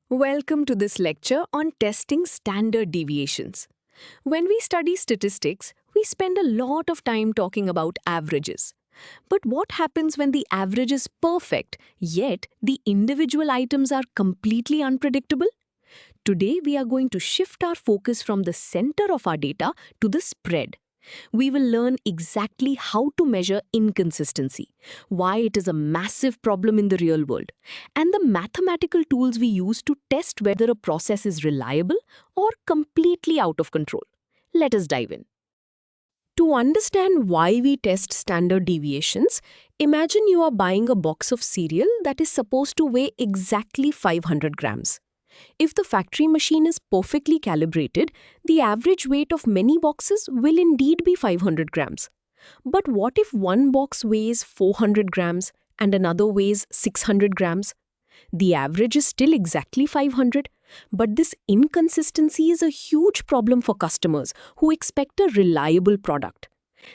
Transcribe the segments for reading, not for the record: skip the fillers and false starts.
Welcome to this lecture on testing standard deviations. When we study statistics, we spend a lot of time talking about averages. But what happens when the average is perfect, yet the individual items are completely unpredictable? Today, we are going to shift our focus from the center of our data to the spread. We will learn exactly how to measure inconsistency, why it is a massive problem in the real world, and the mathematical tools we use to test whether a process is reliable or completely out of control. Let us dive in. To understand why we test standard deviations, imagine you are buying a box of cereal that is supposed to weigh exactly 500 grams. If the factory machine is perfectly calibrated, the average weight of many boxes will indeed be 500 grams. But what if one box weighs 400 grams and another weighs 600 grams? The average is still exactly 500, but this inconsistency is a huge problem for customers who expect a reliable product.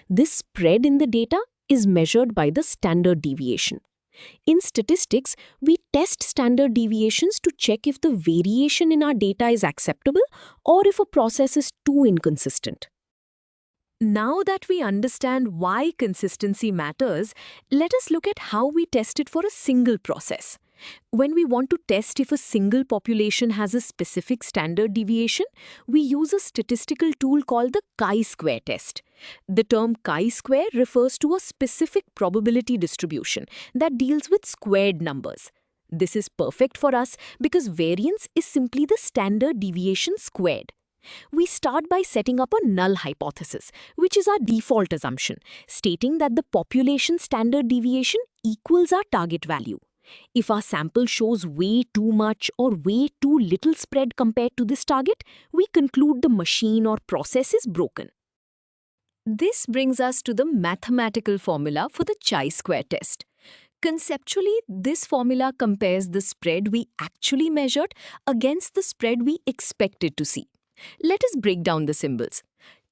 This spread in the data is measured by the standard deviation. In statistics, we test standard deviations to check if the variation in our data is acceptable or if a process is too inconsistent. Now that we understand why consistency matters, let us look at how we test it for a single process. When we want to test if a single population has a specific standard deviation, we use a statistical tool called the chi-square test. The term chi-square refers to a specific probability distribution that deals with squared numbers. This is perfect for us because variance is simply the standard deviation squared. We start by setting up a null hypothesis, which is our default assumption, stating that the population standard deviation equals our target value. If our sample shows way too much or way too little spread compared to this target, we conclude the machine or process is broken. This brings us to the mathematical formula for the chi-square test. Conceptually, this formula compares the spread we actually measured against the spread we expected to see. Let us break down the symbols.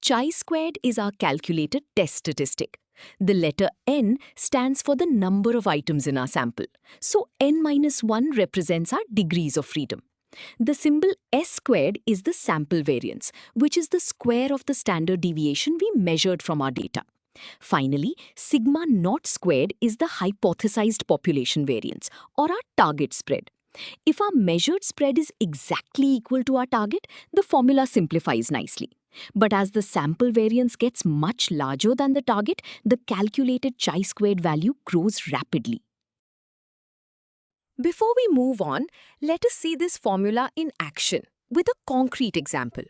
Chi-squared is our calculated test statistic. The letter n stands for the number of items in our sample. So n-1 represents our degrees of freedom. The symbol s squared is the sample variance, which is the square of the standard deviation we measured from our data. Finally, sigma naught squared is the hypothesized population variance, or our target spread. If our measured spread is exactly equal to our target, the formula simplifies nicely. But as the sample variance gets much larger than the target, the calculated chi-squared value grows rapidly. Before we move on, let us see this formula in action with a concrete example.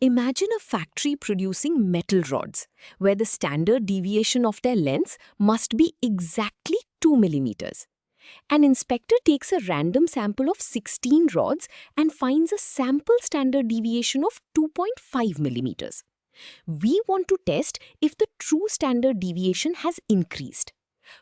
Imagine a factory producing metal rods, where the standard deviation of their lengths must be exactly 2 millimeters. An inspector takes a random sample of 16 rods and finds a sample standard deviation of 2.5 millimeters. We want to test if the true standard deviation has increased.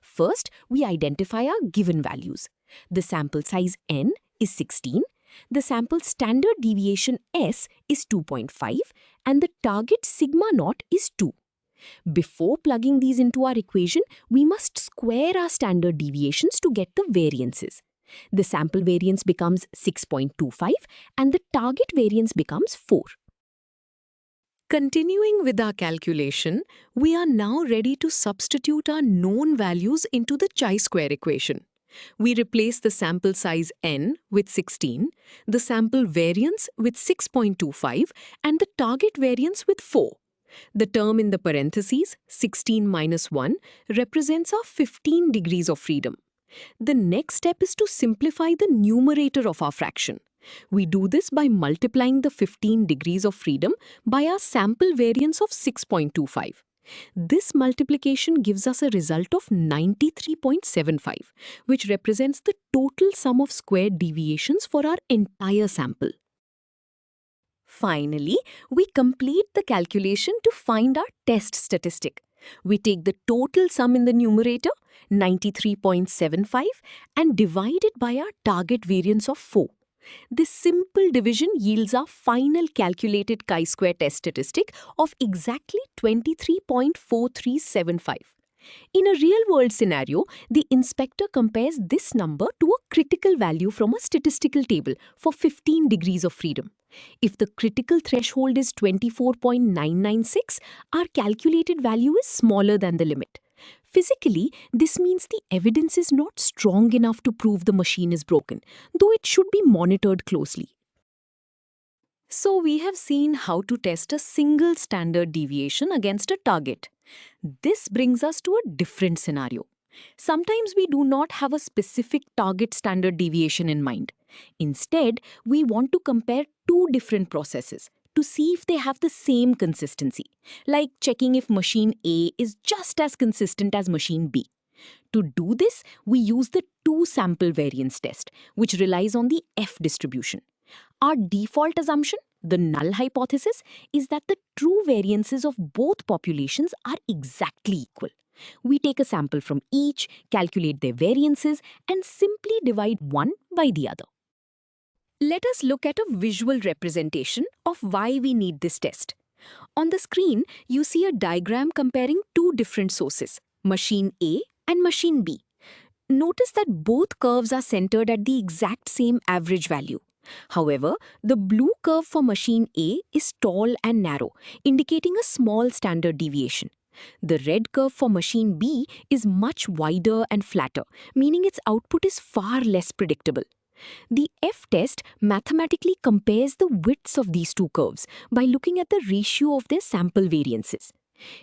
First, we identify our given values. The sample size n is 16, the sample standard deviation s is 2.5, and the target sigma naught is 2. Before plugging these into our equation, we must square our standard deviations to get the variances. The sample variance becomes 6.25 and the target variance becomes 4. Continuing with our calculation, we are now ready to substitute our known values into the chi-square equation. We replace the sample size n with 16, the sample variance with 6.25, and the target variance with 4. The term in the parentheses, 16 minus 1, represents our 15 degrees of freedom. The next step is to simplify the numerator of our fraction. We do this by multiplying the 15 degrees of freedom by our sample variance of 6.25. This multiplication gives us a result of 93.75, which represents the total sum of squared deviations for our entire sample. Finally, we complete the calculation to find our test statistic. We take the total sum in the numerator, 93.75, and divide it by our target variance of 4. This simple division yields our final calculated chi-square test statistic of exactly 23.4375. In a real-world scenario, the inspector compares this number to a critical value from a statistical table for 15 degrees of freedom. If the critical threshold is 24.996, our calculated value is smaller than the limit. Physically, this means the evidence is not strong enough to prove the machine is broken, though it should be monitored closely. So we have seen how to test a single standard deviation against a target. This brings us to a different scenario. Sometimes we do not have a specific target standard deviation in mind. Instead, we want to compare two different processes to see if they have the same consistency, like checking if machine A is just as consistent as machine B. To do this, we use the two-sample variance test, which relies on the F distribution. Our default assumption, the null hypothesis, is that the true variances of both populations are exactly equal. We take a sample from each, calculate their variances, and simply divide one by the other. Let us look at a visual representation of why we need this test. On the screen, you see a diagram comparing two different sources, machine A and machine B. Notice that both curves are centered at the exact same average value. However, the blue curve for machine A is tall and narrow, indicating a small standard deviation. The red curve for machine B is much wider and flatter, meaning its output is far less predictable. The F-test mathematically compares the widths of these two curves by looking at the ratio of their sample variances.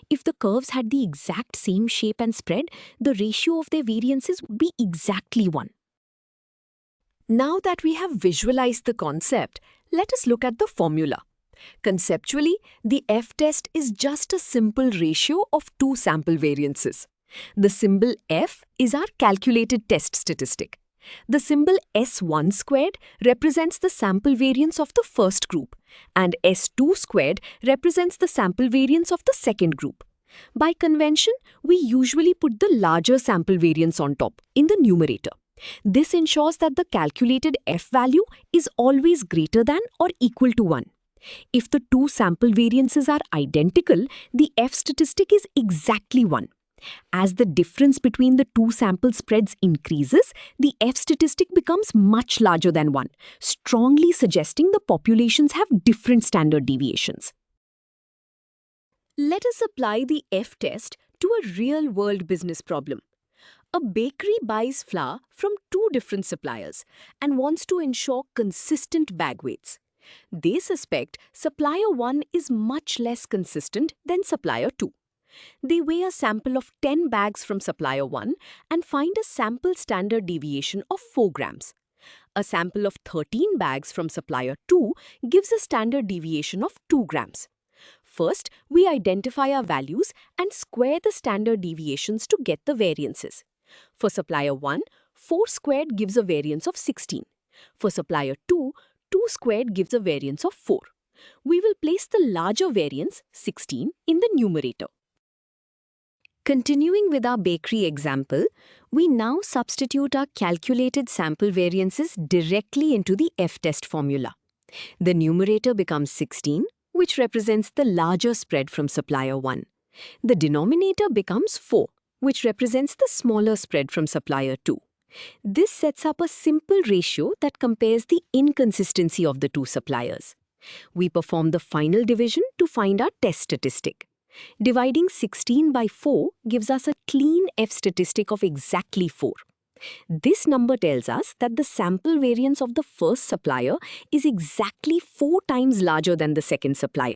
If the curves had the exact same shape and spread, the ratio of their variances would be exactly 1. Now that we have visualized the concept, let us look at the formula. Conceptually, the F-test is just a simple ratio of two sample variances. The symbol F is our calculated test statistic. The symbol S1 squared represents the sample variance of the first group, and S2 squared represents the sample variance of the second group. By convention, we usually put the larger sample variance on top, in the numerator. This ensures that the calculated F value is always greater than or equal to 1. If the two sample variances are identical, the F statistic is exactly 1. As the difference between the two sample spreads increases, the F statistic becomes much larger than 1, strongly suggesting the populations have different standard deviations. Let us apply the F-test to a real-world business problem. A bakery buys flour from two different suppliers and wants to ensure consistent bag weights. They suspect supplier 1 is much less consistent than supplier 2. They weigh a sample of 10 bags from supplier 1 and find a sample standard deviation of 4 grams. A sample of 13 bags from supplier 2 gives a standard deviation of 2 grams. First, we identify our values and square the standard deviations to get the variances. For supplier 1, 4 squared gives a variance of 16. For supplier 2, 2 squared gives a variance of 4. We will place the larger variance, 16, in the numerator. Continuing with our bakery example, we now substitute our calculated sample variances directly into the F-test formula. The numerator becomes 16, which represents the larger spread from supplier 1. The denominator becomes 4, which represents the smaller spread from supplier 2. This sets up a simple ratio that compares the inconsistency of the two suppliers. We perform the final division to find our test statistic. Dividing 16 by 4 gives us a clean F statistic of exactly 4. This number tells us that the sample variance of the first supplier is exactly 4 times larger than the second supplier.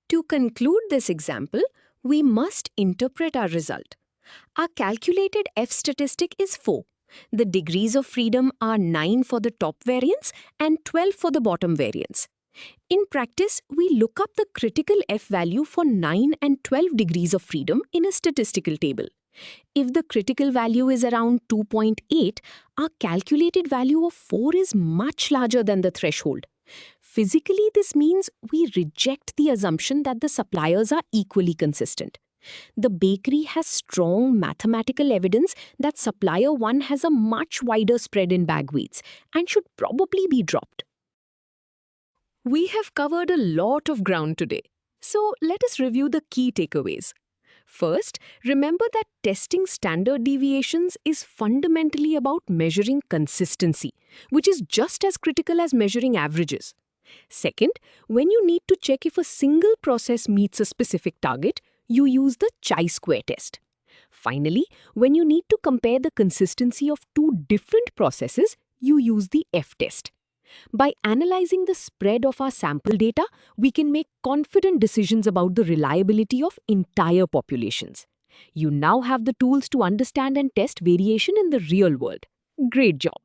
To conclude this example, we must interpret our result. Our calculated F statistic is 4. The degrees of freedom are 9 for the top variance and 12 for the bottom variance. In practice, we look up the critical F value for 9 and 12 degrees of freedom in a statistical table. If the critical value is around 2.8, our calculated value of 4 is much larger than the threshold. Physically, this means we reject the assumption that the suppliers are equally consistent. The bakery has strong mathematical evidence that supplier 1 has a much wider spread in bag weights and should probably be dropped. We have covered a lot of ground today, so let us review the key takeaways. First, remember that testing standard deviations is fundamentally about measuring consistency, which is just as critical as measuring averages. Second, when you need to check if a single process meets a specific target, you use the chi-square test. Finally, when you need to compare the consistency of two different processes, you use the F-test. By analyzing the spread of our sample data, we can make confident decisions about the reliability of entire populations. You now have the tools to understand and test variation in the real world. Great job!